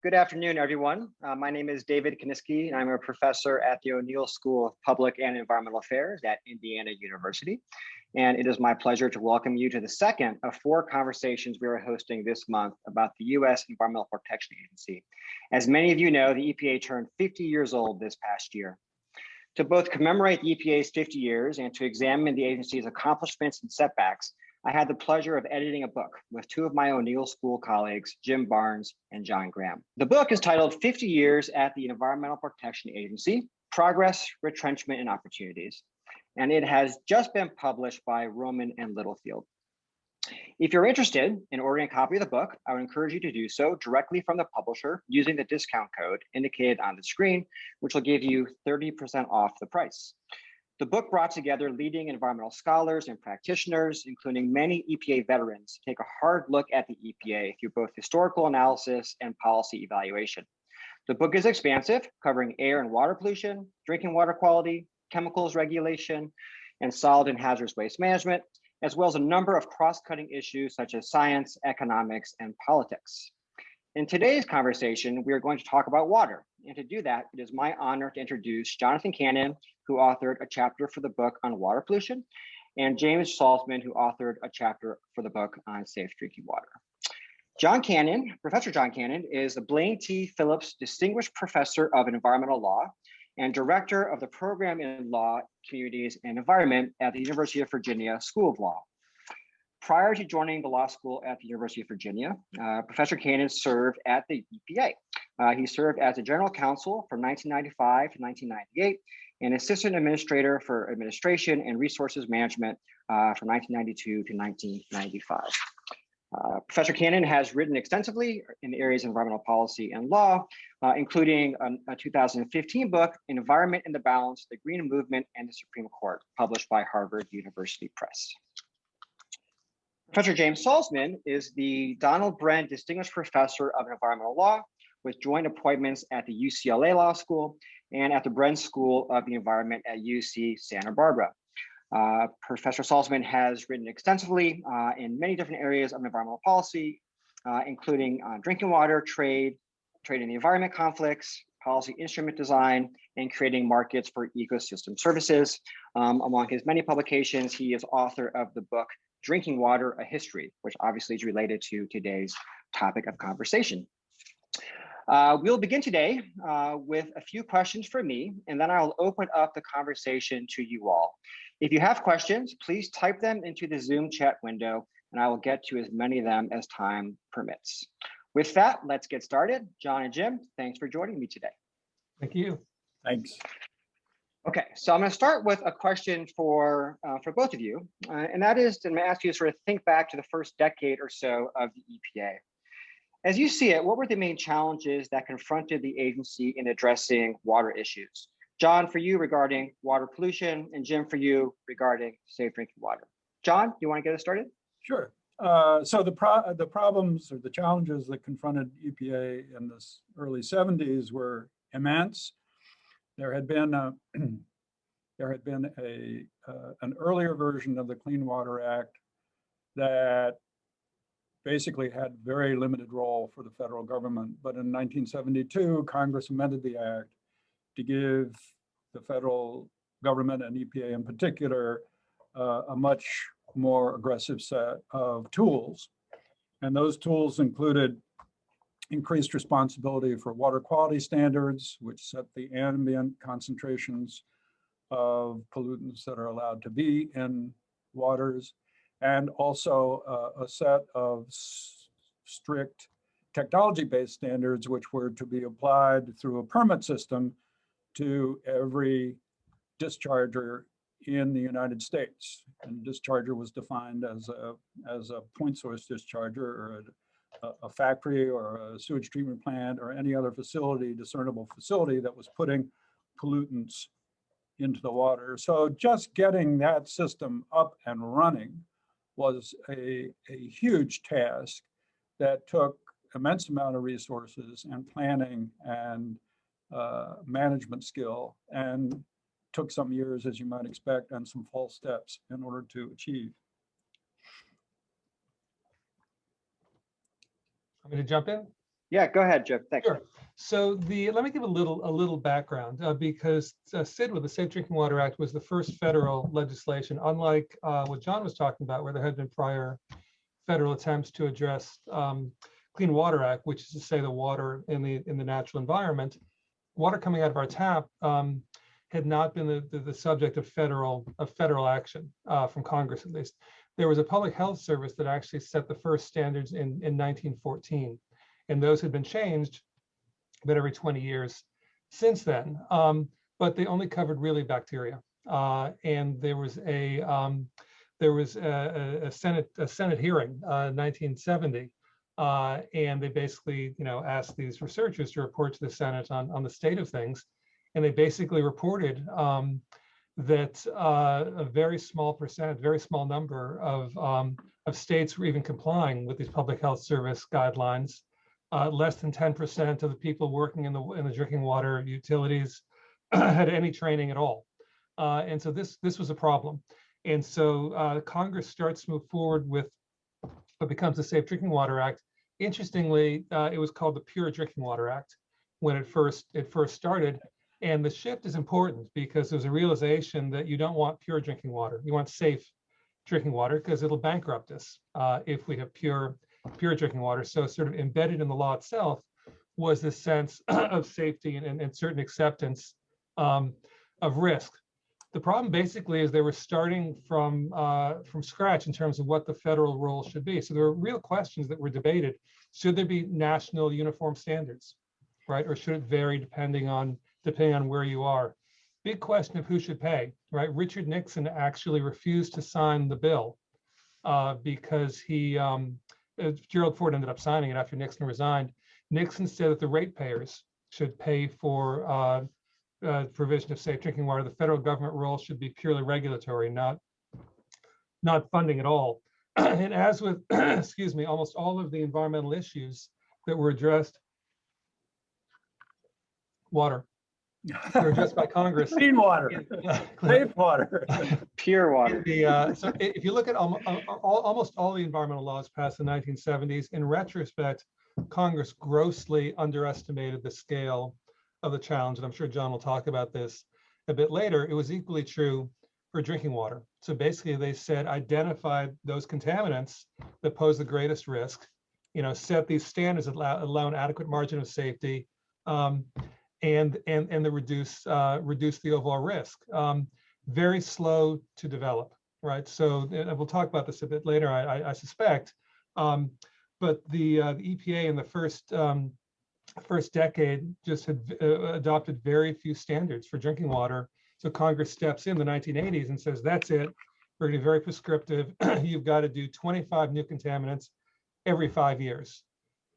Good afternoon, everyone. My name is David Konisky, and I'm a professor at the O'Neill School of Public and Environmental Affairs at Indiana University. And it is my pleasure to welcome you to the second of 4 conversations we are hosting this month about the U.S. Environmental Protection Agency. As many of you know, the EPA turned 50 years old this past year. To both commemorate the EPA's 50 years and to examine the agency's accomplishments and setbacks, I had the pleasure of editing a book with 2 of my O'Neill School colleagues, Jim Barnes and John Graham. The book is titled 50 Years at the Environmental Protection Agency, Progress, Retrenchment, and Opportunities. And it has just been published by Rowman and Littlefield. If you're interested in ordering a copy of the book, I would encourage you to do so directly from the publisher using the discount code indicated on the screen, which will give you 30% off the price. The book brought together leading environmental scholars and practitioners, including many EPA veterans, to take a hard look at the EPA through both historical analysis and policy evaluation. The book is expansive, covering air and water pollution, drinking water quality, chemicals regulation, and solid and hazardous waste management, as well as a number of cross-cutting issues such as science, economics, and politics. In today's conversation, we are going to talk about water. And to do that, it is my honor to introduce Jonathan Cannon, who authored a chapter for the book on water pollution, and James Salzman, who authored a chapter for the book on safe drinking water. Professor John Cannon is the Blaine T. Phillips Distinguished Professor of Environmental Law and Director of the Program in Law, Communities, and Environment at the University of Virginia School of Law. Prior to joining the law school at the University of Virginia, Professor Cannon served at the EPA. He served as a general counsel from 1995 to 1998 and assistant administrator for administration and resources management from 1992 to 1995. Professor Cannon has written extensively in the areas of environmental policy and law, including a 2015 book, Environment in the Balance, the Green Movement and the Supreme Court, published by Harvard University Press. Professor James Salzman is the Donald Bren Distinguished Professor of Environmental Law with joint appointments at the UCLA Law School and at the Bren School of the Environment at UC Santa Barbara. Professor Salzman has written extensively in many different areas of environmental policy, including drinking water, trade in the environment conflicts, policy instrument design, and creating markets for ecosystem services. Among his many publications, he is author of the book, Drinking Water, A History, which obviously is related to today's topic of conversation. We'll begin today with a few questions from me, and then I'll open up the conversation to you all. If you have questions, please type them into the Zoom chat window, and I will get to as many of them as time permits. With that, let's get started. John and Jim, thanks for joining me today. Thank you. Thanks. Okay, so I'm going to start with a question for both of you, and that is, I'm going to ask you to sort of think back to the first decade or so of the EPA. As you see it, what were the main challenges that confronted the agency in addressing water issues? John, for you regarding water pollution, and Jim, for you regarding safe drinking water. John, you want to get us started? Sure. So the problems or the challenges that confronted EPA in the early 70s were immense. There had been an earlier version of the Clean Water Act that basically had very limited role for the federal government. But in 1972, Congress amended the act to give the federal government and EPA in particular a much more aggressive set of tools. And those tools included increased responsibility for water quality standards, which set the ambient concentrations of pollutants that are allowed to be in waters, and also a set of strict technology-based standards which were to be applied through a permit system to every discharger in the United States. And discharger was defined as a point source discharger or a factory or a sewage treatment plant or any other facility, discernible facility that was putting pollutants into the water. So just getting that system up and running was a huge task that took immense amount of resources and planning and management skill, and took some years, as you might expect, and some false steps in order to achieve. I'm going to jump in. Yeah, go ahead, Jeff. Thanks. Sure. So let me give a little background because SIDWA, the Safe Drinking Water Act, was the first federal legislation, unlike what John was talking about, where there had been prior federal attempts to address Clean Water Act, which is to say the water in the natural environment. Water coming out of our tap had not been the subject of federal action from Congress, at least. There was a public health service that actually set the first standards in 1914, and those had been changed about every 20 years since then. But they only covered really bacteria, and there was a Senate hearing in 1970. And they basically, asked these researchers to report to the Senate on the state of things, and they basically reported that a very small number of states were even complying with these public health service guidelines. Less than 10% of the people working in the drinking water utilities had any training at all, and so this was a problem. And so Congress starts to move forward with what becomes the Safe Drinking Water Act. Interestingly, it was called the Pure Drinking Water Act when it first started. And the shift is important because there's a realization that you don't want pure drinking water. You want safe drinking water because it'll bankrupt us if we have pure drinking water. So sort of embedded in the law itself was this sense of safety and certain acceptance of risk. The problem basically is they were starting from scratch in terms of what the federal role should be. So there were real questions that were debated. Should there be national uniform standards, right? Or should it vary depending on where you are? Big question of who should pay, right? Richard Nixon actually refused to sign the bill because Gerald Ford ended up signing it after Nixon resigned. Nixon said that the ratepayers should pay for provision of safe drinking water. The federal government role should be purely regulatory, not funding at all. And as with, excuse me, almost all of the environmental issues that were addressed, were addressed by Congress. Clean water, safe water, pure water. So if you look at almost all the environmental laws passed in the 1970s, in retrospect, Congress grossly underestimated the scale of the challenge, and I'm sure John will talk about this a bit later. It was equally true for drinking water. So basically they said, identify those contaminants that pose the greatest risk, set these standards that allow an adequate margin of safety, and reduce the overall risk. Very slow to develop, right? So and we'll talk about this a bit later, I suspect. But the EPA in the first decade just had adopted very few standards for drinking water. So Congress steps in the 1980s and says, that's it. We're going to be very prescriptive. You've got to do 25 new contaminants every 5 years.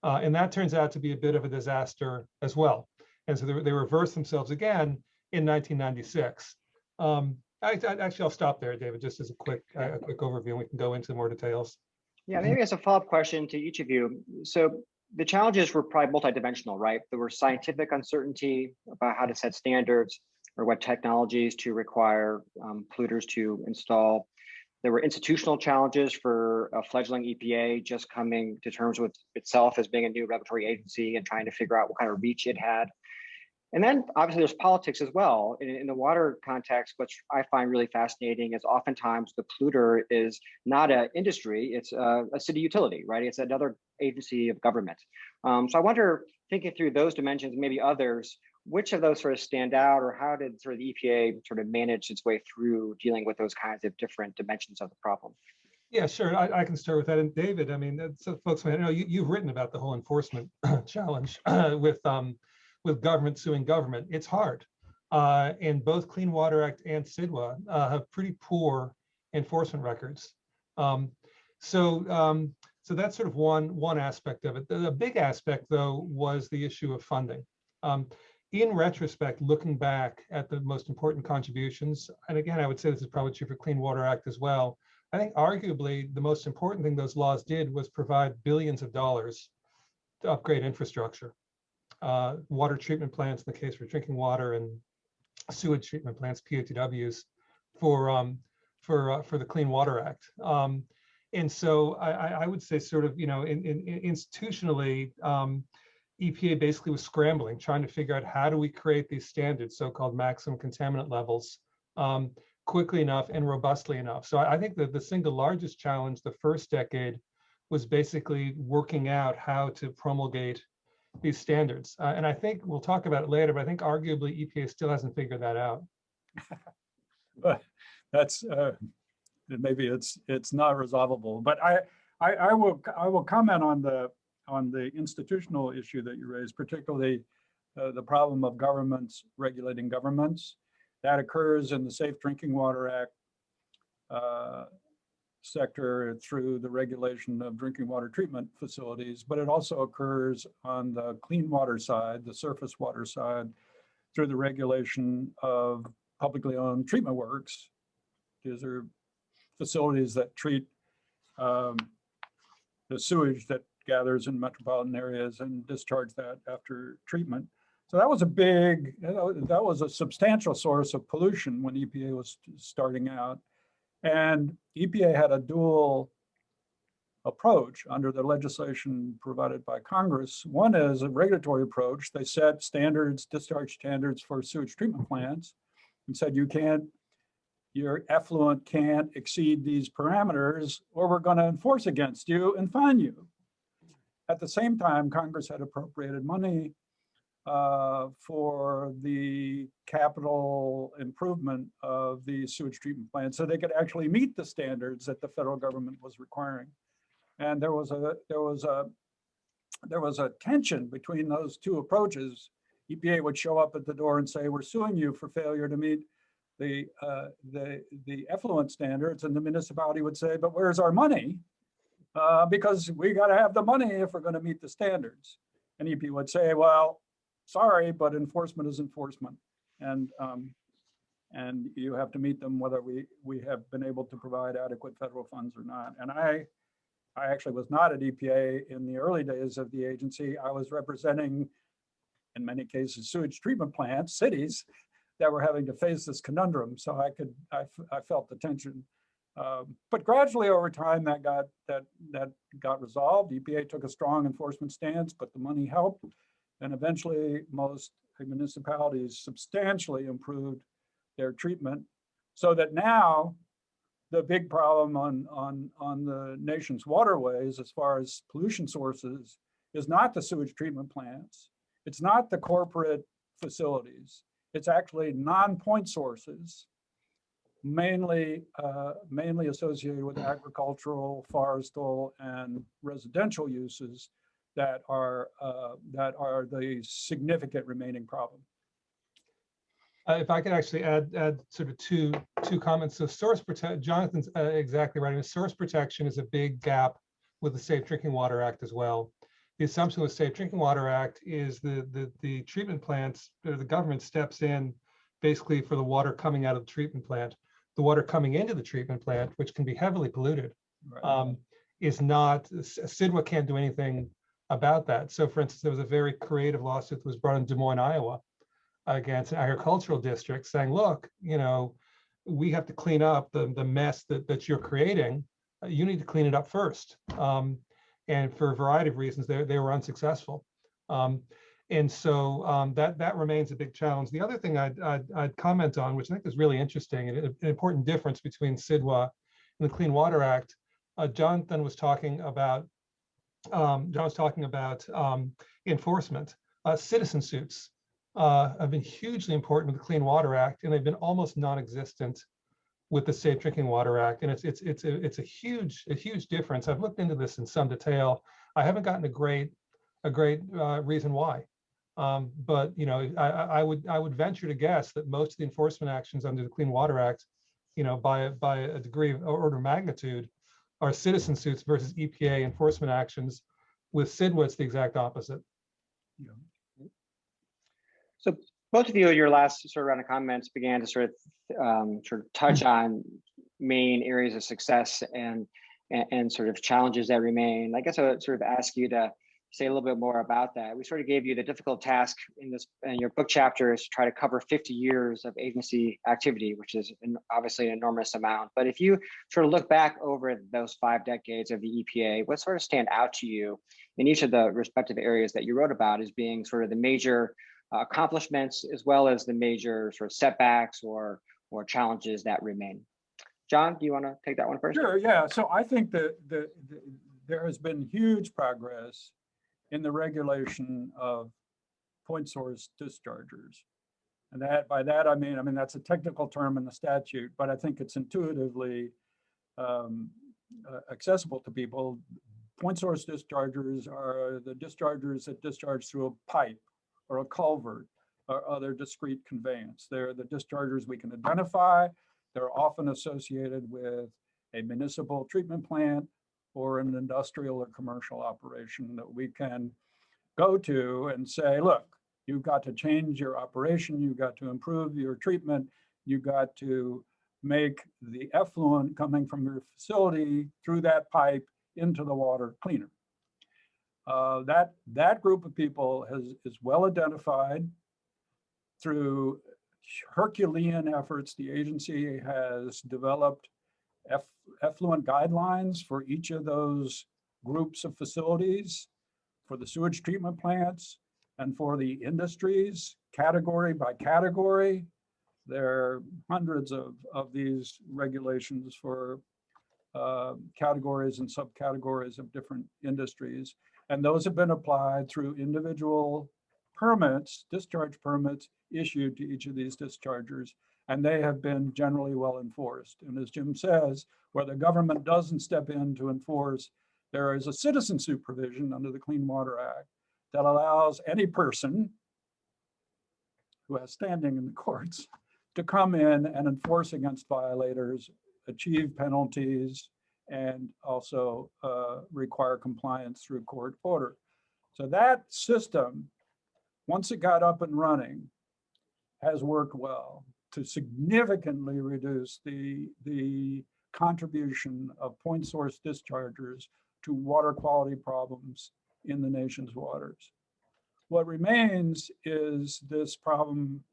And that turns out to be a bit of a disaster as well. And so they reversed themselves again in 1996. Actually, I'll stop there, David, just as a quick overview, and we can go into more details. Yeah, maybe as a follow-up question to each of you. So the challenges were probably multidimensional, right? There were scientific uncertainty about how to set standards or what technologies to require polluters to install. There were institutional challenges for a fledgling EPA just coming to terms with itself as being a new regulatory agency and trying to figure out what kind of reach it had. And then obviously there's politics as well. In the water context, which I find really fascinating is oftentimes the polluter is not an industry, it's a city utility, right? It's another agency of government. So I wonder, thinking through those dimensions, maybe others, which of those sort of stand out, or how did sort of the EPA sort of manage its way through dealing with those kinds of different dimensions of the problem? Yeah, sure. I can start with that. And David, I mean, so folks, you've written about the whole enforcement challenge with government suing government. It's hard. And both Clean Water Act and SIDWA have pretty poor enforcement records. So that's sort of one aspect of it. The big aspect, though, was the issue of funding. In retrospect, looking back at the most important contributions, and again, I would say this is probably true for Clean Water Act as well, I think arguably the most important thing those laws did was provide billions of dollars to upgrade infrastructure. Water treatment plants, in the case for drinking water, and sewage treatment plants, POTWs, for the Clean Water Act. And so I would say sort of, institutionally, EPA basically was scrambling, trying to figure out how do we create these standards, so-called maximum contaminant levels, quickly enough and robustly enough. So I think that the single largest challenge the first decade was basically working out how to promulgate these standards. And I think we'll talk about it later, but I think arguably EPA still hasn't figured that out. But that's maybe it's not resolvable. But I will comment on the institutional issue that you raised, particularly the problem of governments regulating governments. That occurs in the Safe Drinking Water Act sector through the regulation of drinking water treatment facilities, but it also occurs on the clean water side, the surface water side, through the regulation of publicly owned treatment works. These are facilities that treat the sewage that gathers in metropolitan areas and discharge that after treatment. So that was a substantial source of pollution when EPA was starting out. And EPA had a dual approach under the legislation provided by Congress. One is a regulatory approach. They set standards, discharge standards for sewage treatment plants, and said your effluent can't exceed these parameters, or we're going to enforce against you and fine you. At the same time, Congress had appropriated money for the capital improvement of the sewage treatment plants, so they could actually meet the standards that the federal government was requiring. And there was a tension between those two approaches. EPA would show up at the door and say, "We're suing you for failure to meet the effluent standards," and the municipality would say, "But where's our money? Because we got to have the money if we're going to meet the standards." And EPA would say, "Well, sorry, but enforcement is enforcement, and you have to meet them whether we have been able to provide adequate federal funds or not." And I actually was not at EPA in the early days of the agency. I was representing, in many cases, sewage treatment plants, cities that were having to face this conundrum. So I felt the tension. But gradually over time, that got resolved. EPA took a strong enforcement stance, but the money helped. And eventually, most municipalities substantially improved their treatment, so that now the big problem on the nation's waterways, as far as pollution sources, is not the sewage treatment plants. It's not the corporate facilities. It's actually non-point sources, mainly associated with agricultural, forestal, and residential uses that are the significant remaining problem. If I could actually add sort of two comments. So source protection, Jonathan's exactly right. I mean, source protection is a big gap with the Safe Drinking Water Act as well. The assumption with Safe Drinking Water Act is the treatment plants, the government steps in basically for the water coming out of the treatment plant. The water coming into the treatment plant, which can be heavily polluted, right, is not, CIDWA can't do anything about that. So for instance, there was a very creative lawsuit that was brought in Des Moines, Iowa, against an agricultural district saying, look, we have to clean up the mess that you're creating. You need to clean it up first. And for a variety of reasons, they were unsuccessful. And so that remains a big challenge. The other thing I'd comment on, which I think is really interesting, and an important difference between CIDWA and the Clean Water Act, Jonathan was talking about, enforcement. Citizen suits have been hugely important with the Clean Water Act, and they've been almost non-existent with the Safe Drinking Water Act. And it's a huge difference. I've looked into this in some detail. I haven't gotten a great reason why. But I would venture to guess that most of the enforcement actions under the Clean Water Act, by a degree of order of magnitude, are citizen suits versus EPA enforcement actions. With CIDWA, it's the exact opposite. Yeah. So both of you, your last sort of round of comments began to sort of touch on main areas of success and sort of challenges that remain. I guess I would sort of ask you to say a little bit more about that. We sort of gave you the difficult task in your book chapter is to try to cover 50 years of agency activity, which is obviously an enormous amount. But if you sort of look back over those 5 decades of the EPA, what sort of stand out to you in each of the respective areas that you wrote about as being sort of the major accomplishments, as well as the major sort of setbacks or challenges that remain? John, do you want to take that one first? Sure, yeah. So I think that there has been huge progress in the regulation of point source dischargers. And by that, I mean, that's a technical term in the statute, but I think it's intuitively accessible to people. Point source dischargers are the dischargers that discharge through a pipe or a culvert or other discrete conveyance. They're the dischargers we can identify. They're often associated with a municipal treatment plant or an industrial or commercial operation that we can go to and say, look, you've got to change your operation, you've got to improve your treatment, you've got to make the effluent coming from your facility through that pipe into the water cleaner. That group of people is well identified. Through Herculean efforts, the agency has developed effluent guidelines for each of those groups of facilities, for the sewage treatment plants and for the industries, category by category. There are hundreds of these regulations for categories and subcategories of different industries. And those have been applied through individual permits, discharge permits issued to each of these dischargers, and they have been generally well enforced. And as Jim says, where the government doesn't step in to enforce, there is a citizen supervision under the Clean Water Act that allows any person who has standing in the courts to come in and enforce against violators, achieve penalties, and also require compliance through court order. So that system, once it got up and running, has worked well to significantly reduce the contribution of point source dischargers to water quality problems in the nation's waters. What remains is this problem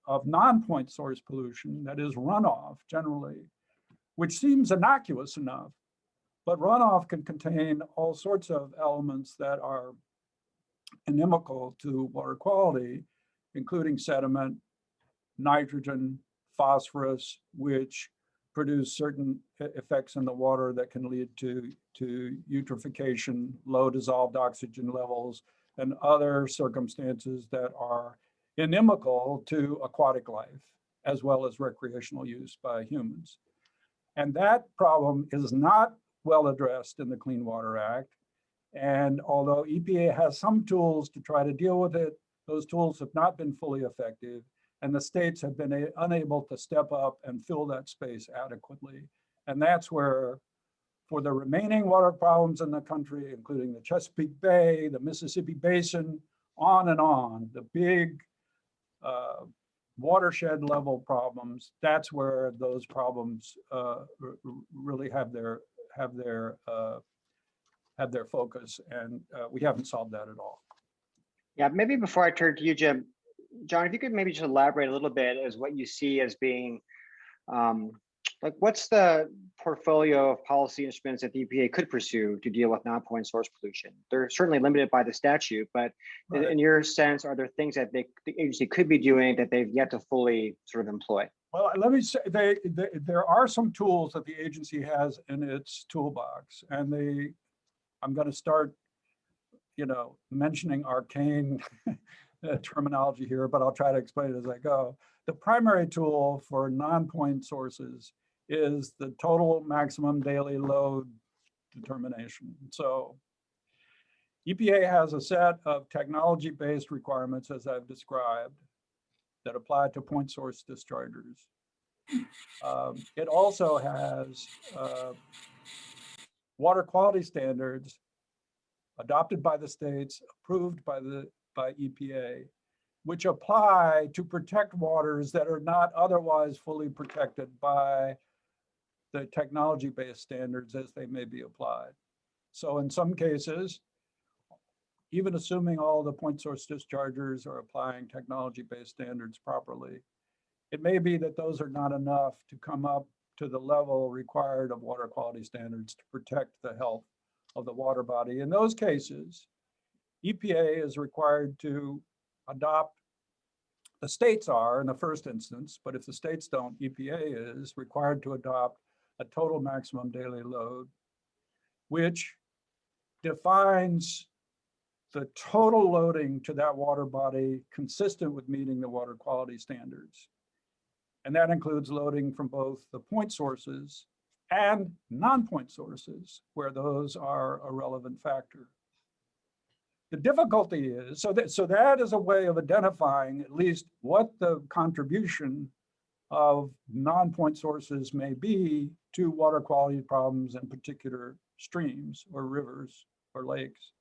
of non-point source pollution, that is runoff generally, which seems innocuous enough, but runoff can contain all sorts of elements that are inimical to water quality, including sediment, nitrogen, phosphorus, which produce certain effects in the water that can lead to eutrophication, low dissolved oxygen levels, and other circumstances that are inimical to aquatic life, as well as recreational use by humans. And that problem is not well addressed in the Clean Water Act. And although EPA has some tools to try to deal with it, those tools have not been fully effective, and the states have been unable to step up and fill that space adequately. And that's where, for the remaining water problems in the country, including the Chesapeake Bay, the Mississippi Basin, on, the big watershed level problems, that's where those problems really have their focus, and we haven't solved that at all. Yeah, maybe before I turn to you, Jim, John, if you could maybe just elaborate a little bit as what you see as being, like what's the portfolio of policy instruments that the EPA could pursue to deal with non-point source pollution? They're certainly limited by the statute, but right. In your sense, are there things that the agency could be doing that they've yet to fully sort of employ? Well, let me say, there are some tools that the agency has in its toolbox, and I'm going to start, mentioning arcane terminology here, but I'll try to explain it as I go. The primary tool for non-point sources is the total maximum daily load determination. So EPA has a set of technology-based requirements, as I've described, that apply to point source dischargers. It also has water quality standards adopted by the states, approved by EPA, which apply to protect waters that are not otherwise fully protected by the technology-based standards as they may be applied. So in some cases, even assuming all the point source dischargers are applying technology-based standards properly, it may be that those are not enough to come up to the level required of water quality standards to protect the health of the water body. In those cases, EPA is required to adopt, the states are in the first instance, but if the states don't, EPA is required to adopt a total maximum daily load, which defines the total loading to that water body consistent with meeting the water quality standards. And that includes loading from both the point sources and non-point sources, where those are a relevant factor. The difficulty is, so that is a way of identifying at least what the contribution of non-point sources may be to water quality problems in particular streams or rivers or lakes.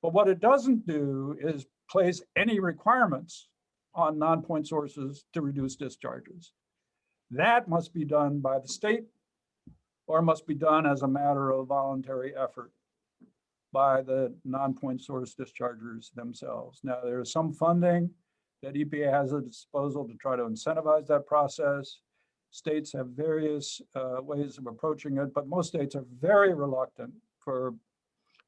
But what it doesn't do is place any requirements on non-point sources to reduce discharges. That must be done by the state or must be done as a matter of voluntary effort by the non-point source dischargers themselves. Now, there is some funding that EPA has at its disposal to try to incentivize that process. States have various ways of approaching it, but most states are very reluctant for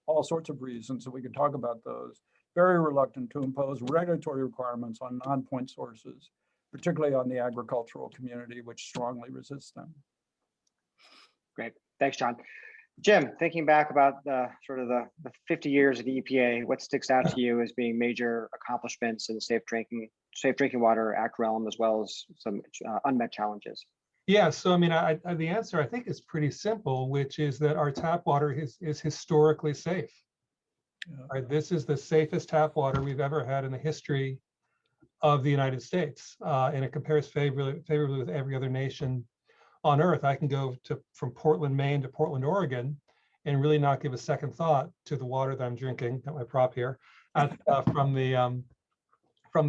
all sorts of reasons, and we can talk about those, very reluctant to impose regulatory requirements on non-point sources, particularly on the agricultural community, which strongly resists them. Great, thanks, John. Jim, thinking back about the 50 years of the EPA, what sticks out to you as being major accomplishments in the Safe Drinking Water Act realm, as well as some unmet challenges? Yeah, so I mean, the answer I think is pretty simple, which is that our tap water is historically safe. Yeah. Right, this is the safest tap water we've ever had in the history of the United States, and it compares favorably with every other nation on Earth. I can go from Portland, Maine to Portland, Oregon, and really not give a second thought to the water that I'm drinking. Got my prop here from the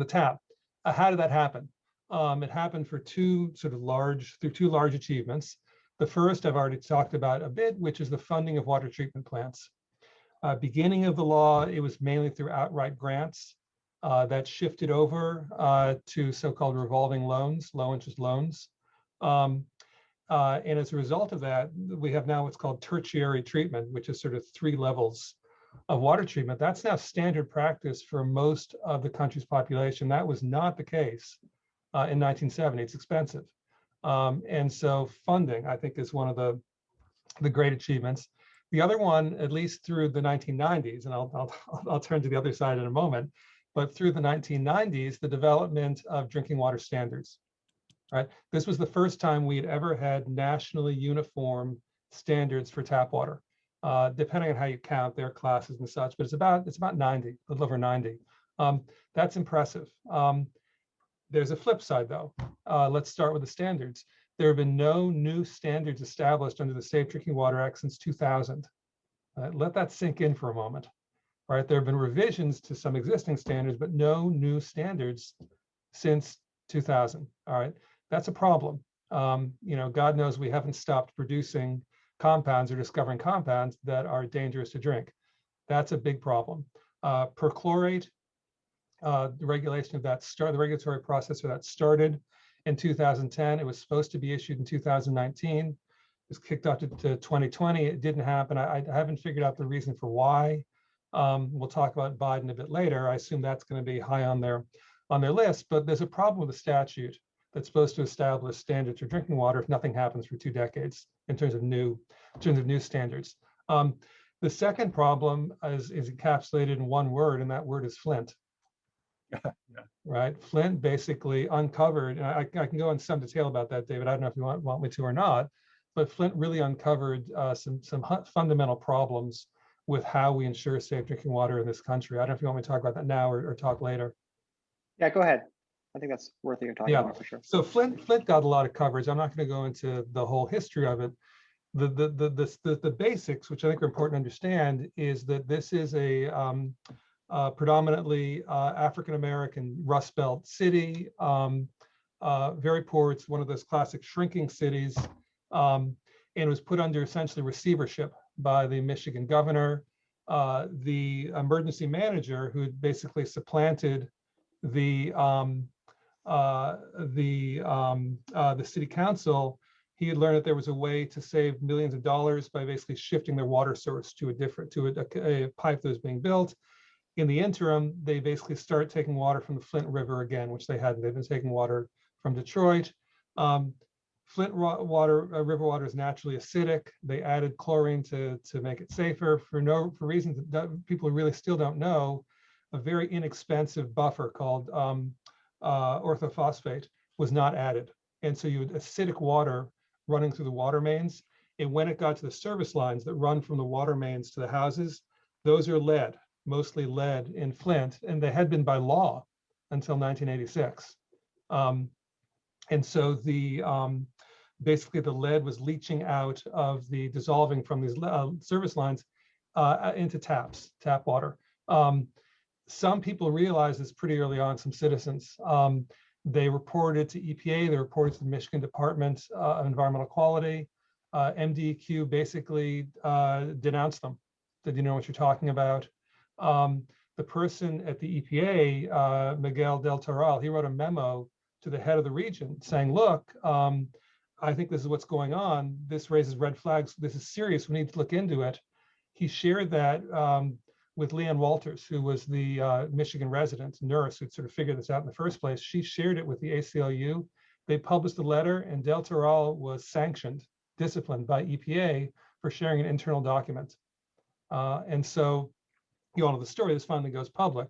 tap. How did that happen? It happened for two large achievements. The first I've already talked about a bit, which is the funding of water treatment plants. Beginning of the law, it was mainly through outright grants that shifted over to so-called revolving loans, low interest loans. And as a result of that, we have now what's called tertiary treatment, which is sort of 3 levels of water treatment. That's now standard practice for most of the country's population. That was not the case in 1970. It's expensive. And so funding, I think, is one of the great achievements. The other one, at least through the 1990s, and I'll turn to the other side in a moment, but through the 1990s, the development of drinking water standards. Right, this was the first time we had ever had nationally uniform standards for tap water. Depending on how you count their classes and such, but it's about 90, a little over 90. That's impressive. There's a flip side, though. Let's start with the standards. There have been no new standards established under the Safe Drinking Water Act since 2000. Let that sink in for a moment. Right, there have been revisions to some existing standards, but no new standards since 2000. All right, that's a problem. God knows we haven't stopped producing compounds or discovering compounds that are dangerous to drink. That's a big problem. Perchlorate, the regulation of that the regulatory process for that started in 2010. It was supposed to be issued in 2019. It was kicked off to 2020. It didn't happen. I haven't figured out the reason for why. We'll talk about Biden a bit later. I assume that's going to be high on their list, but there's a problem with the statute that's supposed to establish standards for drinking water if nothing happens for 2 decades in terms of new standards. The second problem is encapsulated in one word, and that word is Flint. Yeah. Right, Flint basically uncovered, and I can go in some detail about that, David. I don't know if you want me to or not, but Flint really uncovered some fundamental problems with how we ensure safe drinking water in this country. I don't know if you want me to talk about that now or talk later. Yeah, go ahead. I think that's worth your talking about for sure. So Flint got a lot of coverage. I'm not going to go into the whole history of it. The basics, which I think are important to understand, is that this is a predominantly African-American Rust Belt city, very poor. It's one of those classic shrinking cities, and it was put under essentially receivership by the Michigan governor. the emergency manager who had basically supplanted the city council, he had learned that there was a way to save millions of dollars by basically shifting their water source to a pipe that was being built. In the interim, they basically start taking water from the Flint River again, which they hadn't. They've been taking water from Detroit. Flint river water is naturally acidic. They added chlorine to make it safer for reasons that people really still don't know. A very inexpensive buffer called orthophosphate was not added. And so you had acidic water running through the water mains. And when it got to the service lines that run from the water mains to the houses, those are lead, mostly lead in Flint, and they had been by law until 1986. And so basically the lead was leaching out of the dissolving from these service lines into tap water. Some people realized this pretty early on, some citizens. They reported to EPA, they reported to the Michigan Department of Environmental Quality. MDEQ basically denounced them. Did you know what you're talking about? The person at the EPA, Miguel del Toral, he wrote a memo to the head of the region saying, look, I think this is what's going on. This raises red flags. This is serious. We need to look into it. He shared that with Leanne Walters, who was the Michigan resident nurse who'd sort of figured this out in the first place. She shared it with the ACLU. They published a letter, and Del Toral was sanctioned, disciplined by EPA for sharing an internal document. And so you all know the story. This finally goes public.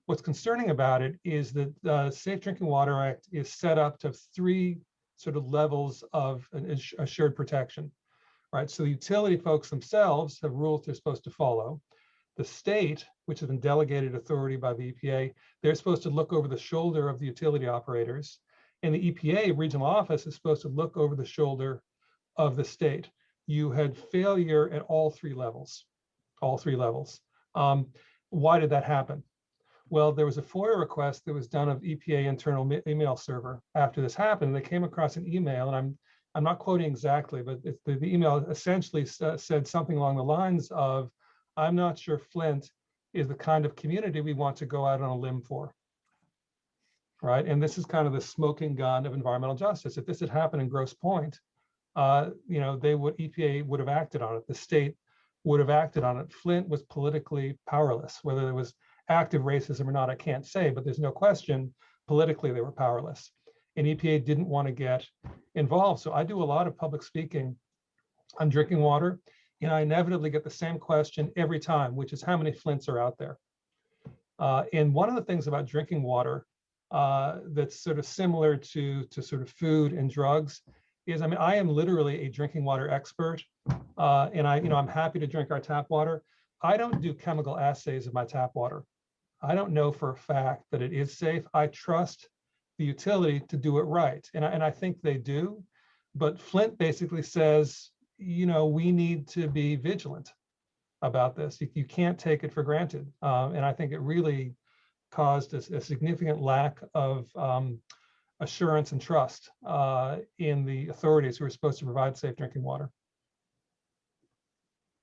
What's concerning about it is that the Safe Drinking Water Act is set up to have three sort of levels of assured protection, right? So the utility folks themselves have rules they're supposed to follow. The state, which has been delegated authority by the EPA, they're supposed to look over the shoulder of the utility operators. And the EPA regional office is supposed to look over the shoulder of the state. You had failure at all three levels, Why did that happen? Well, there was a FOIA request that was done of EPA internal email server after this happened. They came across an email, and I'm not quoting exactly, but the email essentially said something along the lines of, I'm not sure Flint is the kind of community we want to go out on a limb for, right? And this is kind of the smoking gun of environmental justice. If this had happened in Grosse Pointe, EPA would have acted on it. The state would have acted on it. Flint was politically powerless. Whether there was active racism or not, I can't say, but there's no question politically they were powerless. And EPA didn't want to get involved. So I do a lot of public speaking on drinking water, and I inevitably get the same question every time, which is how many Flints are out there? And one of the things about drinking water that's sort of similar to sort of food and drugs is, I mean, I am literally a drinking water expert, and I'm happy to drink our tap water. I don't do chemical assays of my tap water. I don't know for a fact that it is safe. I trust the utility to do it right, and I think they do. But Flint basically says, we need to be vigilant about this. You can't take it for granted, and I think it really caused a significant lack of assurance and trust in the authorities who are supposed to provide safe drinking water.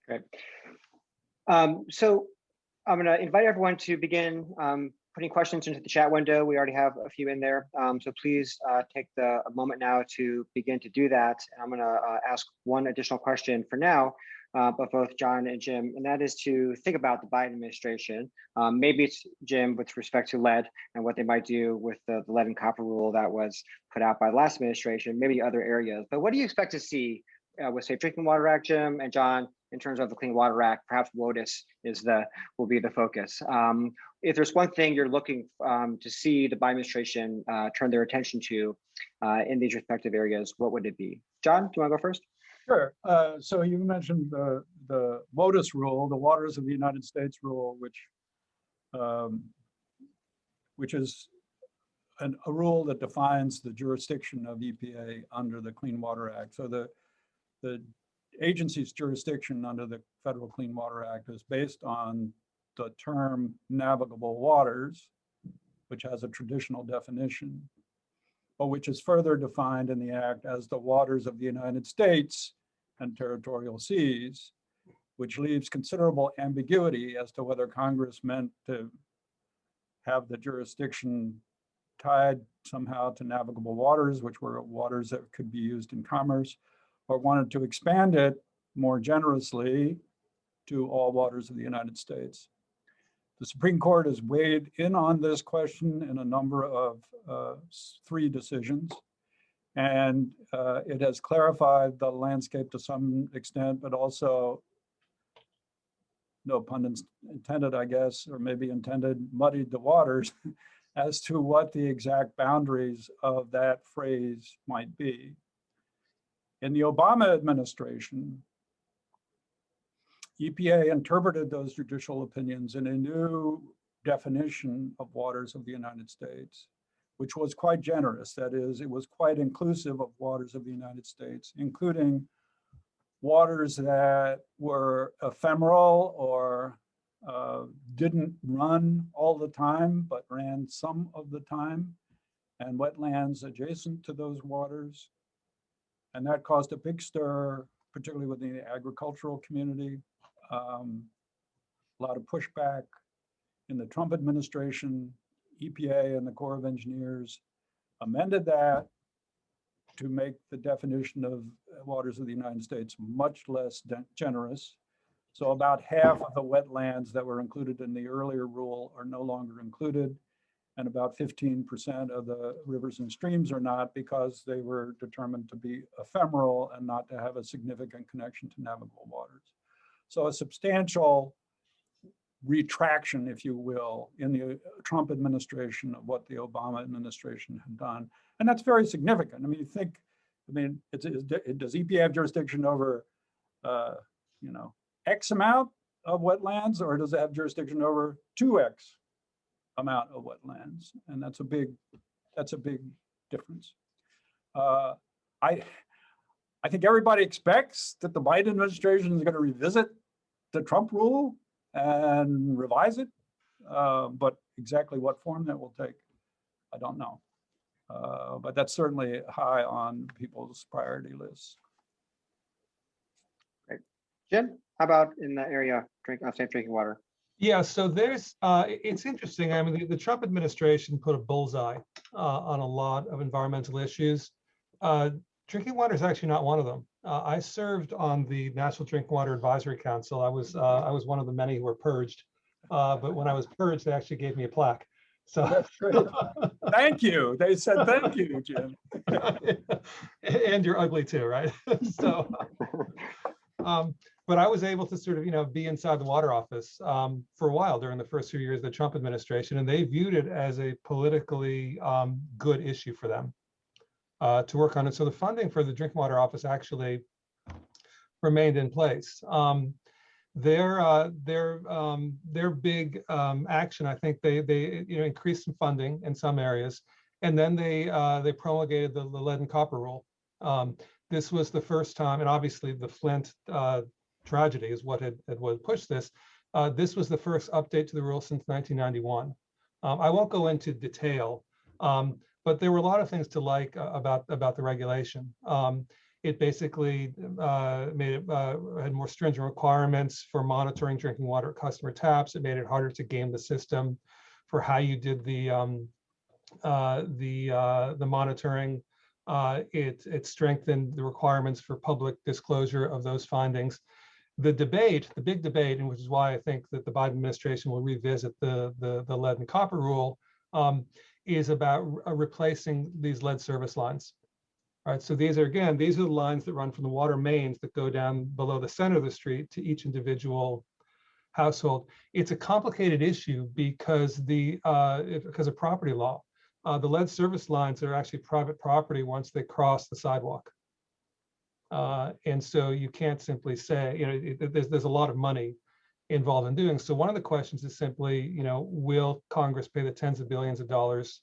Great. So I'm going to invite everyone to begin putting questions into the chat window. We already have a few in there. So please take a moment now to begin to do that. And I'm going to ask one additional question for now, but both John and Jim, and that is to think about the Biden administration. Maybe it's Jim with respect to lead and what they might do with the lead and copper rule that was put out by the last administration, maybe other areas. But what do you expect to see with Safe Drinking Water Act, Jim and John, in terms of the Clean Water Act? Perhaps WOTUS will be the focus. If there's one thing you're looking to see the Biden administration turn their attention to in these respective areas, what would it be? John, do you want to go first? Sure. So you mentioned the WOTUS rule, the Waters of the United States rule, which is a rule that defines the jurisdiction of EPA under the Clean Water Act. So the agency's jurisdiction under the Federal Clean Water Act is based on the term navigable waters, which has a traditional definition, but which is further defined in the Act as the waters of the United States and territorial seas, which leaves considerable ambiguity as to whether Congress meant to have the jurisdiction tied somehow to navigable waters, which were waters that could be used in commerce, or wanted to expand it more generously to all waters of the United States. The Supreme Court has weighed in on this question in a number of 3 decisions, and it has clarified the landscape to some extent, but also, no pun intended, I guess, or maybe intended, muddied the waters as to what the exact boundaries of that phrase might be. In the Obama administration, EPA interpreted those judicial opinions in a new definition of waters of the United States, which was quite generous. That is, it was quite inclusive of waters of the United States, including waters that were ephemeral or didn't run all the time, but ran some of the time, and wetlands adjacent to those waters. And that caused a big stir, particularly within the agricultural community. A lot of pushback in the Trump administration. EPA and the Corps of Engineers amended that to make the definition of waters of the United States much less generous. So about half of the wetlands that were included in the earlier rule are no longer included, and about 15% of the rivers and streams are not, because they were determined to be ephemeral and not to have a significant connection to navigable waters. So a substantial retraction, if you will, in the Trump administration of what the Obama administration had done. And that's very significant. I mean, does EPA have jurisdiction over, X amount of wetlands, or does it have jurisdiction over 2X amount of wetlands? And that's a big difference. I think everybody expects that the Biden administration is going to revisit the Trump rule and revise it, but exactly what form that will take, I don't know. But that's certainly high on people's priority lists. Great. Jim, how about in the area of safe drinking water? Yeah, so there's, it's interesting. I mean, the Trump administration put a bullseye on a lot of environmental issues. Drinking water is actually not one of them. I served on the National Drinking Water Advisory Council. I was one of the many who were purged, but when I was purged, they actually gave me a plaque. So that's great. Thank you. They said thank you, Jim. And you're ugly too, right? So, but I was able to sort of, be inside the water office for a while during the first few years of the Trump administration, and they viewed it as a politically good issue for them to work on it. So the funding for the Drinking Water Office actually remained in place. Their big action, I think they increased some funding in some areas, and then they promulgated the lead and copper rule. This was the first time, and obviously the Flint tragedy is what had pushed this. This was the first update to the rule since 1991. I won't go into detail, but there were a lot of things to like about the regulation. It basically made it had more stringent requirements for monitoring drinking water at customer taps. It made it harder to game the system for how you did the monitoring. It strengthened the requirements for public disclosure of those findings. The big debate, and which is why I think that the Biden administration will revisit the lead and copper rule, is about replacing these lead service lines. All right, so these are the lines that run from the water mains that go down below the center of the street to each individual household. It's a complicated issue because of property law. The lead service lines are actually private property once they cross the sidewalk. And so you can't simply say, there's a lot of money involved in doing. So one of the questions is simply, will Congress pay the tens of billions of dollars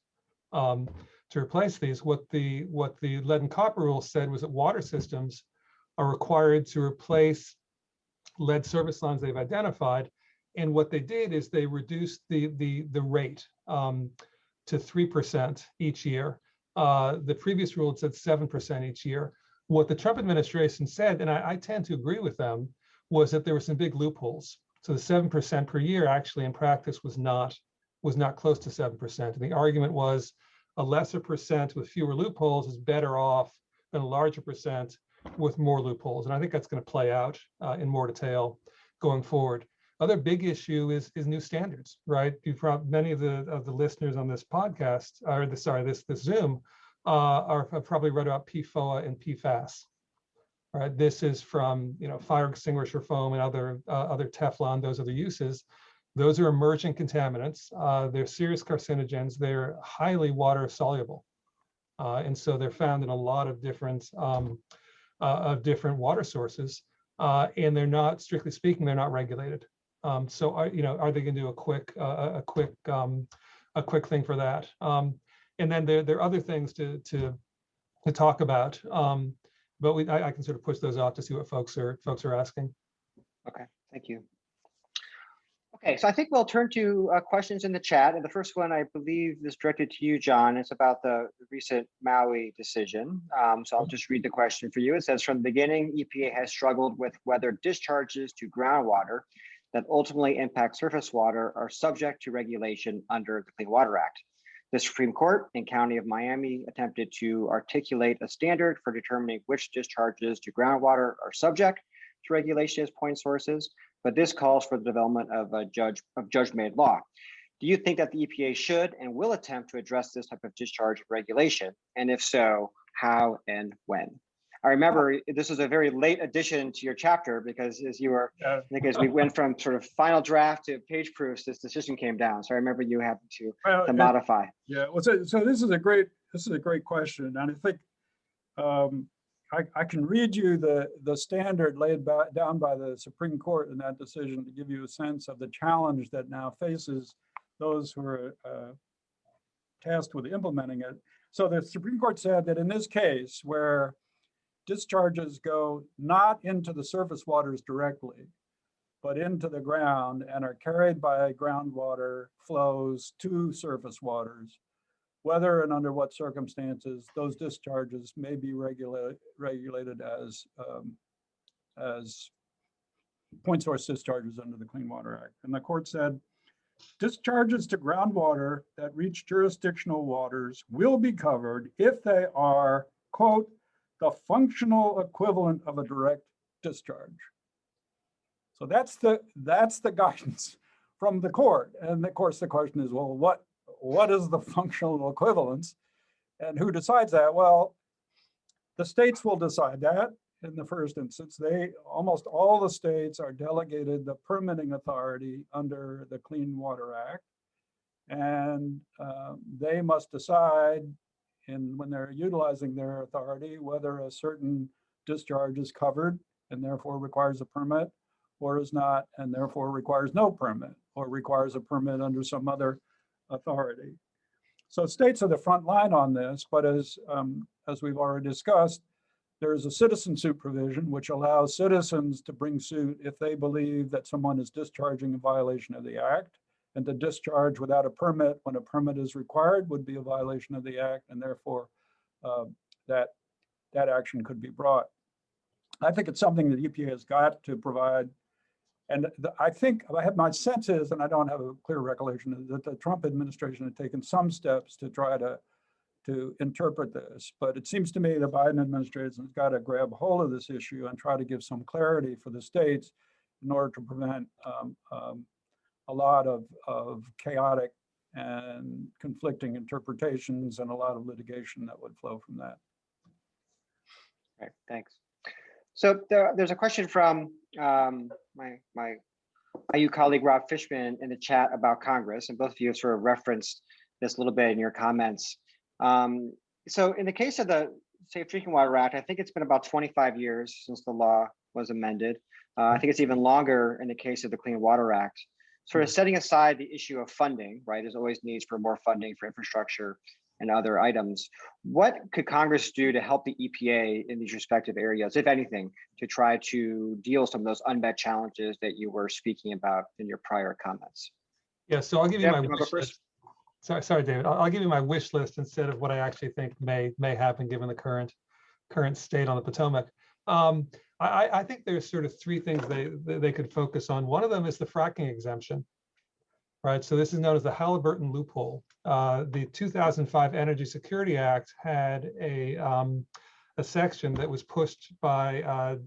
to replace these? What the lead and copper rule said was that water systems are required to replace lead service lines they've identified. And what they did is they reduced the rate to 3% each year. The previous rule had said 7% each year. What the Trump administration said, and I tend to agree with them, was that there were some big loopholes. So the 7% per year actually in practice was not close to 7%. And the argument was a lesser percent with fewer loopholes is better off than a larger percent with more loopholes. And I think that's going to play out in more detail going forward. Other big issue is new standards, right? Many of the listeners on this podcast, or this Zoom, have probably read about PFOA and PFAS. Right, this is from fire extinguisher foam and other Teflon. Those are the uses. Those are emerging contaminants. They're serious carcinogens. They're highly water soluble, and so they're found in a lot of different water sources. And they're not, strictly speaking, they're not regulated. So are they going to do a quick thing for that? And then there are other things to talk about. But I can sort of push those off to see what folks are asking. Okay, thank you. Okay, so I think we'll turn to questions in the chat. And the first one, I believe, is directed to you, John. It's about the recent Maui decision. So I'll just read the question for you. It says, from the beginning, EPA has struggled with whether discharges to groundwater that ultimately impact surface water are subject to regulation under the Clean Water Act. The Supreme Court in County of Miami attempted to articulate a standard for determining which discharges to groundwater are subject to regulation as point sources, but this calls for the development of a judge-made law. Do you think that the EPA should and will attempt to address this type of discharge regulation? And if so, how and when? I remember this was a very late addition to your chapter because as we went from sort of final draft to page proofs, this decision came down. So I remember you having to modify. Yeah, well, so this is a great question, and I think I can read you the standard laid down by the Supreme Court in that decision to give you a sense of the challenge that now faces those who are tasked with implementing it. So the Supreme Court said that in this case, where discharges go not into the surface waters directly, but into the ground and are carried by groundwater flows to surface waters, whether and under what circumstances those discharges may be regulated as point source discharges under the Clean Water Act. And the court said, discharges to groundwater that reach jurisdictional waters will be covered if they are, quote, the functional equivalent of a direct discharge. So that's the guidance from the court. And of course, the question is, well, what is the functional equivalence? And who decides that? Well, the states will decide that in the first instance. Almost all the states are delegated the permitting authority under the Clean Water Act. And they must decide when they're utilizing their authority, whether a certain discharge is covered and therefore requires a permit, or is not, and therefore requires no permit, or requires a permit under some other authority. So states are the front line on this, but as we've already discussed, there is a citizen suit provision which allows citizens to bring suit if they believe that someone is discharging in violation of the Act. And to discharge without a permit when a permit is required would be a violation of the Act, and therefore that action could be brought. I think it's something that EPA has got to provide. And I think my sense is, and I don't have a clear recollection, that the Trump administration had taken some steps to try to interpret this. But it seems to me the Biden administration has got to grab hold of this issue and try to give some clarity for the states in order to prevent a lot of chaotic and conflicting interpretations and a lot of litigation that would flow from that. Right, thanks. So there's a question from my IU colleague Rob Fishman in the chat about Congress, and both of you have sort of referenced this a little bit in your comments. So in the case of the Safe Drinking Water Act, I think it's been about 25 years since the law was amended. I think it's even longer in the case of the Clean Water Act. Sort of setting aside the issue of funding, right? There's always needs for more funding for infrastructure and other items. What could Congress do to help the EPA in these respective areas, if anything, to try to deal with some of those unmet challenges that you were speaking about in your prior comments? Yeah, so I'll give you my wish list. Sorry, David. I'll give you my wish list instead of what I actually think may happen given the current state on the Potomac. I think there's sort of three things they could focus on. One of them is the fracking exemption, right? So this is known as the Halliburton loophole. The 2005 Energy Security Act had a section that was pushed by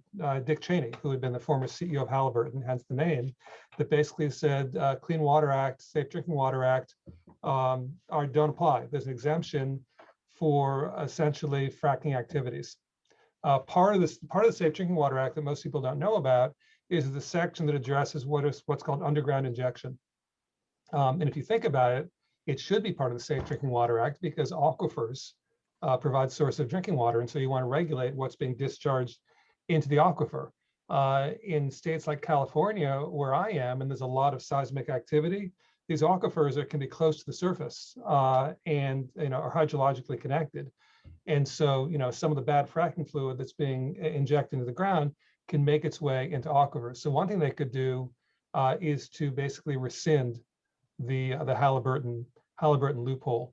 Dick Cheney, who had been the former CEO of Halliburton, hence the name, that basically said Clean Water Act, Safe Drinking Water Act don't apply. There's an exemption for essentially fracking activities. Part of the Safe Drinking Water Act that most people don't know about is the section that addresses what's called underground injection. And if you think about it, it should be part of the Safe Drinking Water Act because aquifers provide source of drinking water. And so you want to regulate what's being discharged into the aquifer. In states like California, where I am, and there's a lot of seismic activity, these aquifers can be close to the surface and are hydrologically connected. And so, some of the bad fracking fluid that's being injected into the ground can make its way into aquifers. So one thing they could do is to basically rescind the Halliburton loophole.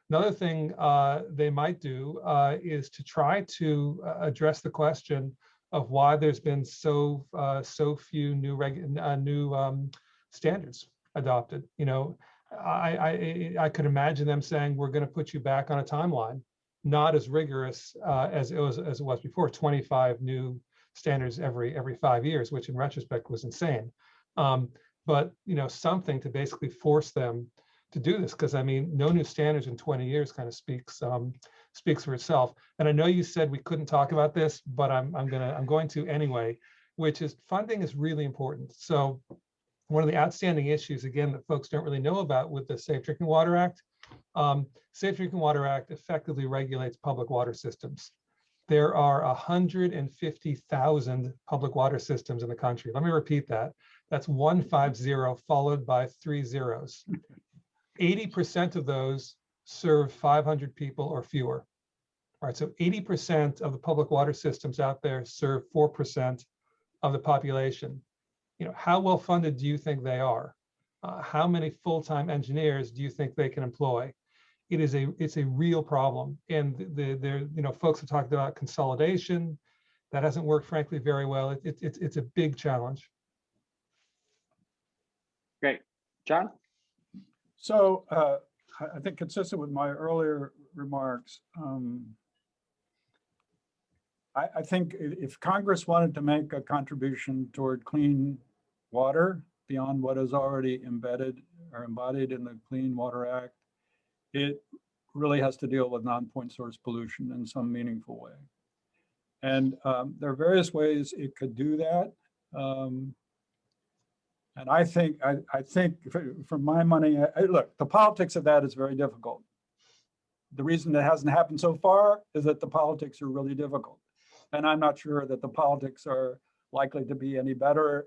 Another thing they might do is to try to address the question of why there's been so few new standards adopted. I could imagine them saying we're going to put you back on a timeline, not as rigorous as it was before. 25 new standards every 5 years, which in retrospect was insane. But something to basically force them to do this, because I mean, no new standards in 20 years kind of speaks for itself. And I know you said we couldn't talk about this, but I'm going to anyway, which is funding is really important. So one of the outstanding issues, again, that folks don't really know about with the Safe Drinking Water Act, Safe Drinking Water Act effectively regulates public water systems. There are 150,000 public water systems in the country. Let me repeat that. That's 150 followed by 3 zeros. 80% of those serve 500 people or fewer. All right, so 80% of the public water systems out there serve 4% of the population. How well funded do you think they are? How many full-time engineers do you think they can employ? It's a real problem, and folks have talked about consolidation. That hasn't worked, frankly, very well. It's a big challenge. Great, John. So I think consistent with my earlier remarks, I think if Congress wanted to make a contribution toward clean water beyond what is already embedded or embodied in the Clean Water Act, it really has to deal with non-point source pollution in some meaningful way. And there are various ways it could do that. And I think for my money, look, the politics of that is very difficult. The reason that hasn't happened so far is that the politics are really difficult. And I'm not sure that the politics are likely to be any better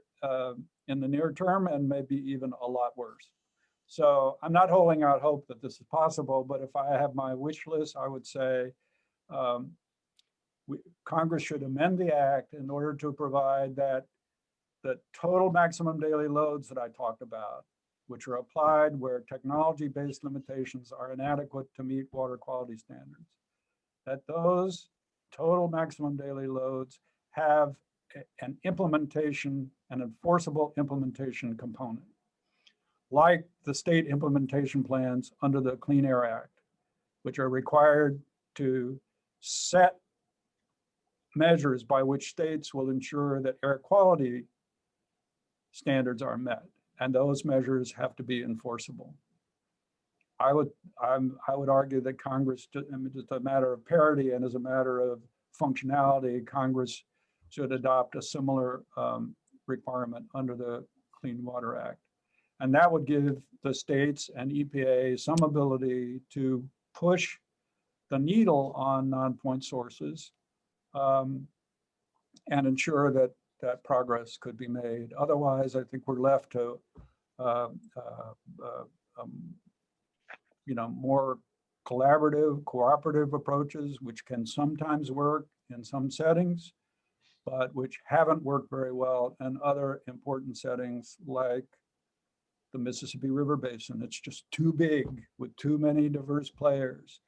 in the near term, and maybe even a lot worse. So I'm not holding out hope that this is possible, but if I have my wish list, I would say Congress should amend the act in order to provide that the total maximum daily loads that I talked about, which are applied where technology-based limitations are inadequate to meet water quality standards, that those total maximum daily loads have an enforceable implementation component, like the state implementation plans under the Clean Air Act, which are required to set measures by which states will ensure that air quality standards are met, and those measures have to be enforceable. I would argue that Congress, just a matter of parity and as a matter of functionality, Congress should adopt a similar requirement under the Clean Water Act. And that would give the states and EPA some ability to push the needle on non-point sources and ensure that progress could be made. Otherwise, I think we're left to more collaborative, cooperative approaches, which can sometimes work in some settings, but which haven't worked very well in other important settings like the Mississippi River Basin. It's just too big with too many diverse players.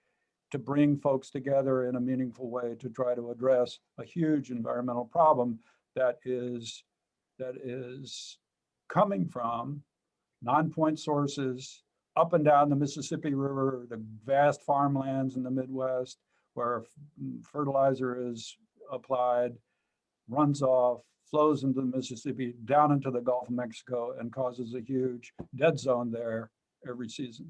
to bring folks together in a meaningful way to try to address a huge environmental problem that is coming from non-point sources up and down the Mississippi River, the vast farmlands in the Midwest where fertilizer is applied, runs off, flows into the Mississippi, down into the Gulf of Mexico, and causes a huge dead zone there every season.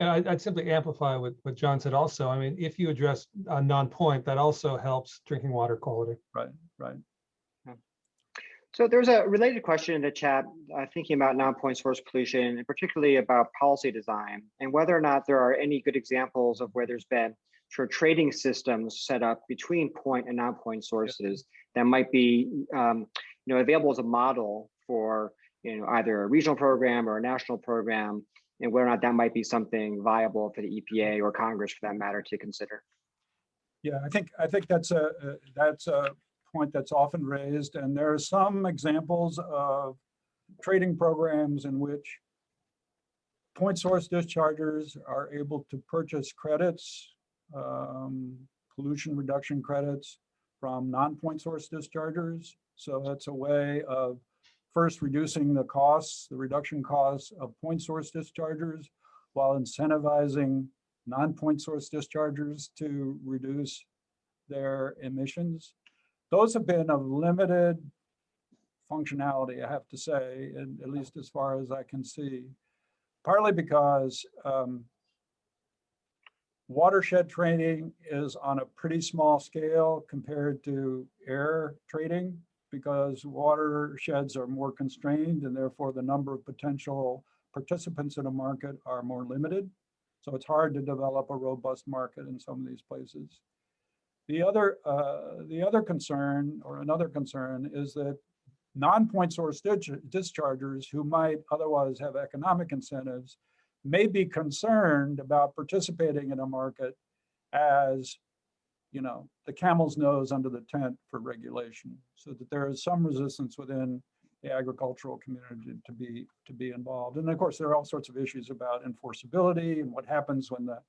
And I'd simply amplify what John said also. I mean, if you address a non-point, that also helps drinking water quality. Right, right. So there's a related question in the chat, thinking about non-point source pollution, and particularly about policy design, and whether or not there are any good examples of where there's been sort of trading systems set up between point and non-point sources that might be available as a model for either a regional program or a national program, and whether or not that might be something viable for the EPA or Congress, for that matter, to consider. Yeah, I think that's a point that's often raised, and there are some examples of trading programs in which point source dischargers are able to purchase credits, pollution reduction credits from non-point source dischargers. So that's a way of first reducing the costs, the reduction costs of point source dischargers, while incentivizing non-point source dischargers to reduce their emissions. Those have been of limited functionality, I have to say, and at least as far as I can see, partly because watershed trading is on a pretty small scale compared to air trading, because watersheds are more constrained and therefore the number of potential participants in a market are more limited. So it's hard to develop a robust market in some of these places. The other concern, or another concern, is that non-point source dischargers who might otherwise have economic incentives may be concerned about participating in a market as, the camel's nose under the tent for regulation, so that there is some resistance within the agricultural community to be involved. And of course, there are all sorts of issues about enforceability and what happens when the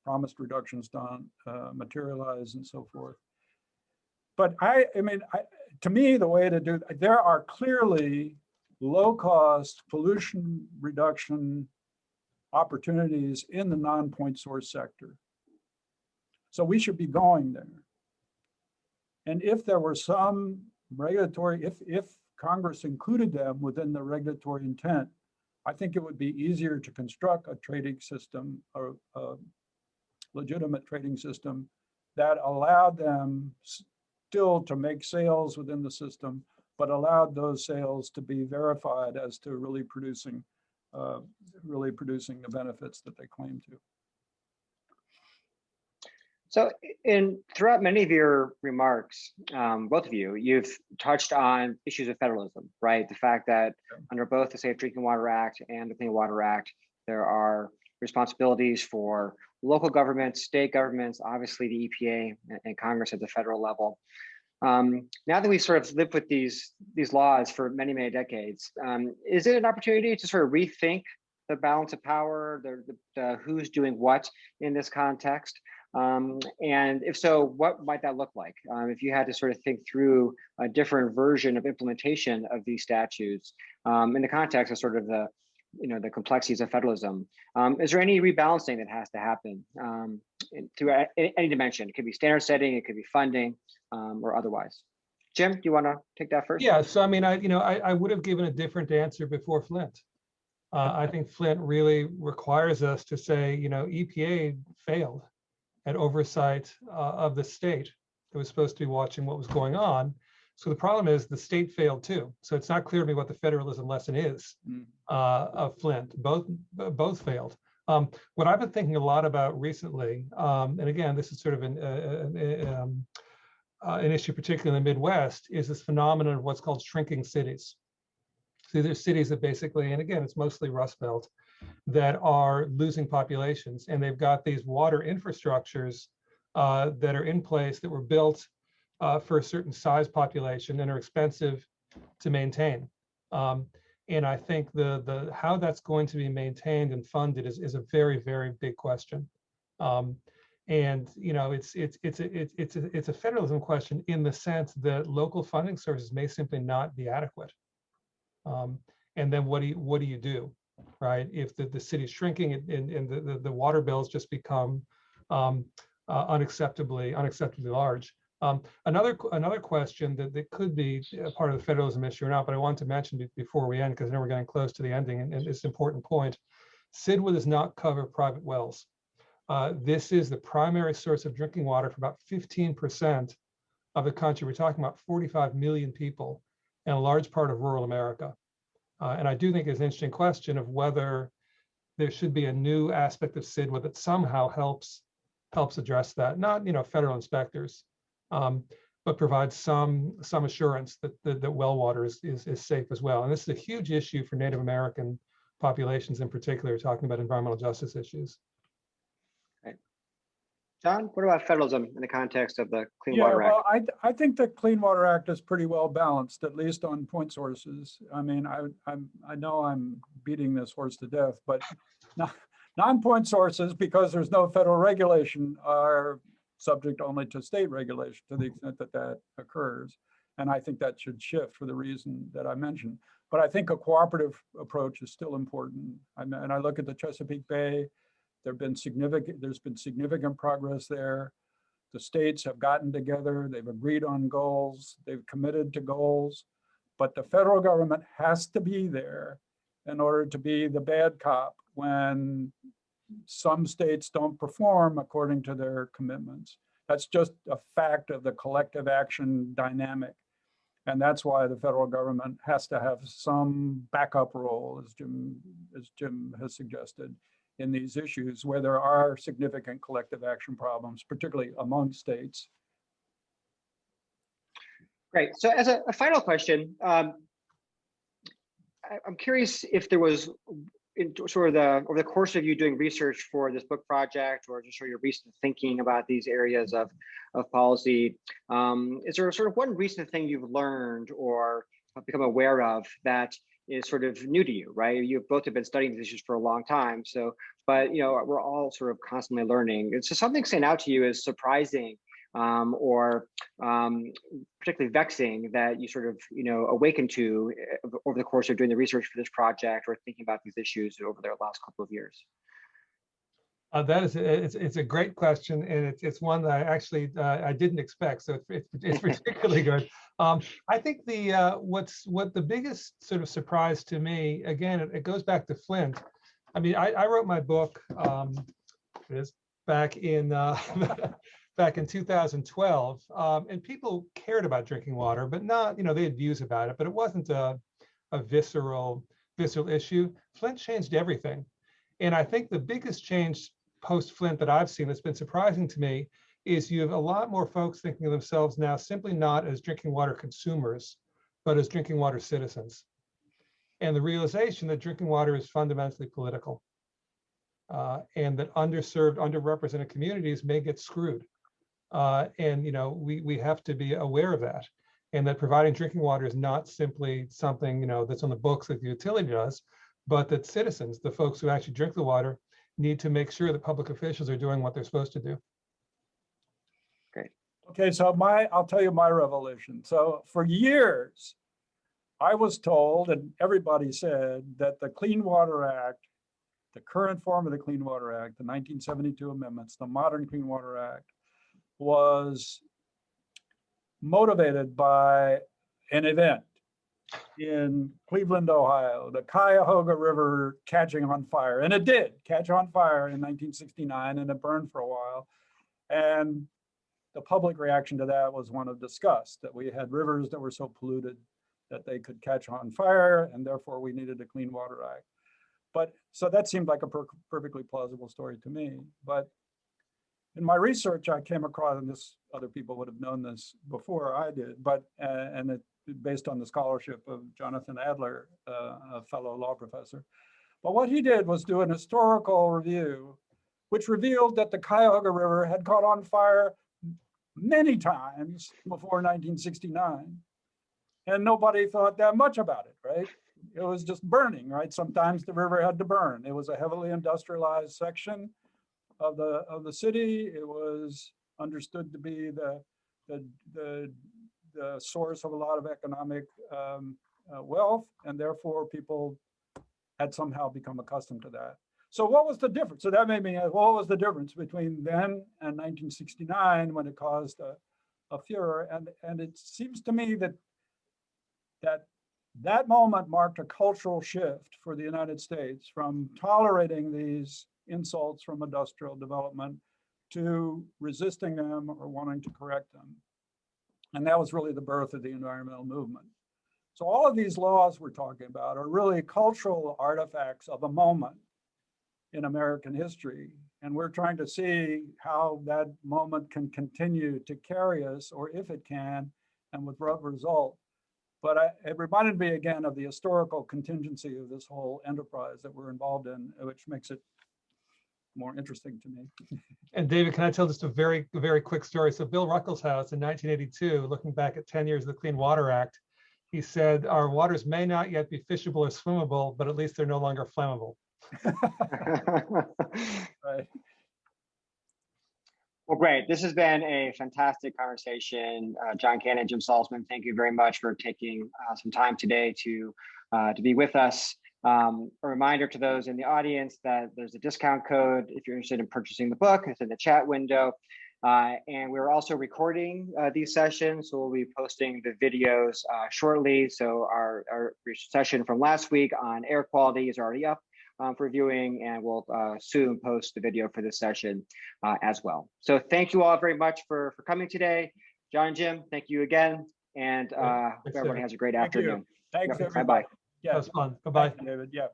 promised reductions don't materialize and so forth. But to me, the way to do, there are clearly low-cost pollution reduction opportunities in the non-point source sector. So we should be going there. And if there were some regulatory, if Congress included them within the regulatory intent, I think it would be easier to construct a trading system, or a legitimate trading system that allowed them still to make sales within the system, but allowed those sales to be verified as to really producing the benefits that they claim to. So throughout many of your remarks, both of you, you've touched on issues of federalism, right? The fact that under both the Safe Drinking Water Act and the Clean Water Act, there are responsibilities for local governments, state governments, obviously the EPA and Congress at the federal level. Now that we sort of lived with these laws for many, many decades, is it an opportunity to sort of rethink the balance of power, the who's doing what in this context? And if so, what might that look like? If you had to sort of think through a different version of implementation of these statutes in the context of sort of the complexities of federalism, is there any rebalancing that has to happen through any dimension? It could be standard setting, it could be funding, or otherwise. Jim, do you want to take that first? Yeah, so I would have given a different answer before Flint. I think Flint really requires us to say, EPA failed at oversight of the state that was supposed to be watching what was going on. So the problem is the state failed too. So it's not clear to me what the federalism lesson is of Flint. Both failed. What I've been thinking a lot about recently, and again, this is sort of an issue particularly in the Midwest, is this phenomenon of what's called shrinking cities. So there's cities that basically, and again, it's mostly Rust Belt, that are losing populations, and they've got these water infrastructures that are in place that were built for a certain size population and are expensive to maintain. And I think the how that's going to be maintained and funded is a very, very big question. And it's a federalism question in the sense that local funding sources may simply not be adequate. And then what do you do, right? If the city's shrinking and the water bills just become unacceptably large. Another question that could be a part of the federalism issue or not, but I want to mention before we end, because I know we're getting close to the ending, and it's an important point. CIDWA does not cover private wells. This is the primary source of drinking water for about 15% of the country. We're talking about 45 million people in a large part of rural America. And I do think it's an interesting question of whether there should be a new aspect of CIDWA that somehow helps address that. Not federal inspectors, but provides some assurance that well water is safe as well. And this is a huge issue for Native American populations in particular, talking about environmental justice issues. John, what about federalism in the context of the Clean Yeah, Water Act? well, I think the Clean Water Act is pretty well balanced, at least on point sources. I mean, I know I'm beating this horse to death, but non-point sources, because there's no federal regulation, are subject only to state regulation to the extent that that occurs. And I think that should shift for the reason that I mentioned. But I think a cooperative approach is still important. And I look at the Chesapeake Bay. There's been significant progress there. The states have gotten together, they've agreed on goals, they've committed to goals, but the federal government has to be there in order to be the bad cop when some states don't perform according to their commitments. That's just a fact of the collective action dynamic. And that's why the federal government has to have some backup role, as Jim has suggested, in these issues where there are significant collective action problems, particularly among states. Great. So as a final question, I'm curious if there was, over the course of you doing research for this book project, or just your recent thinking about these areas of policy, is there sort of one recent thing you've learned or become aware of that is sort of new to you, right? You both have been studying these issues for a long time. So, but we're all sort of constantly learning. It's just something stand out to you as surprising or particularly vexing that you sort of awakened to over the course of doing the research for this project or thinking about these issues over the last couple of years? It's a great question, and it's one that I actually I didn't expect, so it's particularly good. I think what the biggest sort of surprise to me, again, it goes back to Flint. I mean, I wrote my book back in back in 2012, and people cared about drinking water, but not they had views about it, but it wasn't a visceral issue. Flint changed everything, and I think the biggest change post-Flint that I've seen that's been surprising to me is you have a lot more folks thinking of themselves now simply not as drinking water consumers, but as drinking water citizens. And the realization that drinking water is fundamentally political, and that underserved, underrepresented communities may get screwed. And we have to be aware of that, and that providing drinking water is not simply something that's on the books like the utility does, but that citizens, the folks who actually drink the water, need to make sure that public officials are doing what they're supposed to do. Great. Okay, so I'll tell you my revelation. So for years, I was told, and everybody said, that the Clean Water Act, the current form of the Clean Water Act, the 1972 amendments, the modern Clean Water Act, was motivated by an event in Cleveland, Ohio, the Cuyahoga River catching on fire. And it did catch on fire in 1969, and it burned for a while. And the public reaction to that was one of disgust, that we had rivers that were so polluted that they could catch on fire, and therefore we needed a Clean Water Act. But so that seemed like a perfectly plausible story to me. But in my research, I came across, and other people would have known this before I did, but and it based on the scholarship of Jonathan Adler, a fellow law professor. But what he did was do an historical review, which revealed that the Cuyahoga River had caught on fire many times before 1969. And nobody thought that much about it, right? It was just burning, right? Sometimes the river had to burn. It was a heavily industrialized section. of the city. It was understood to be the source of a lot of economic wealth, and therefore people had somehow become accustomed to that. So what was the difference? So that made me ask, what was the difference between then and 1969 when it caused a furor? And it seems to me that moment marked a cultural shift for the United States from tolerating these insults from industrial development to resisting them or wanting to correct them. And that was really the birth of the environmental movement. So all of these laws we're talking about are really cultural artifacts of a moment in American history. And we're trying to see how that moment can continue to carry us, or if it can, and with what result. But it reminded me again of the historical contingency of this whole enterprise that we're involved in, which makes it more interesting to me. And David, can I tell just a very quick story? So Bill Ruckelshaus in 1982, looking back at 10 years of the Clean Water Act, he said, our waters may not yet be fishable or swimmable, but at least they're no longer flammable. Right. Well, great. This has been a fantastic conversation. John Cannon, Jim Salzman, thank you very much for taking some time today to be with us. A reminder to those in the audience that there's a discount code if you're interested in purchasing the book. It's in the chat window. And we're also recording these sessions, so we'll be posting the videos shortly. So our session from last week on air quality is already up for viewing, and we'll soon post the video for this session as well. So thank you all very much for coming today. John and Jim, thank you again. And hope everybody has a great afternoon. Thanks, yep. everybody. Yeah. That was fun. Bye-bye. David. Yeah.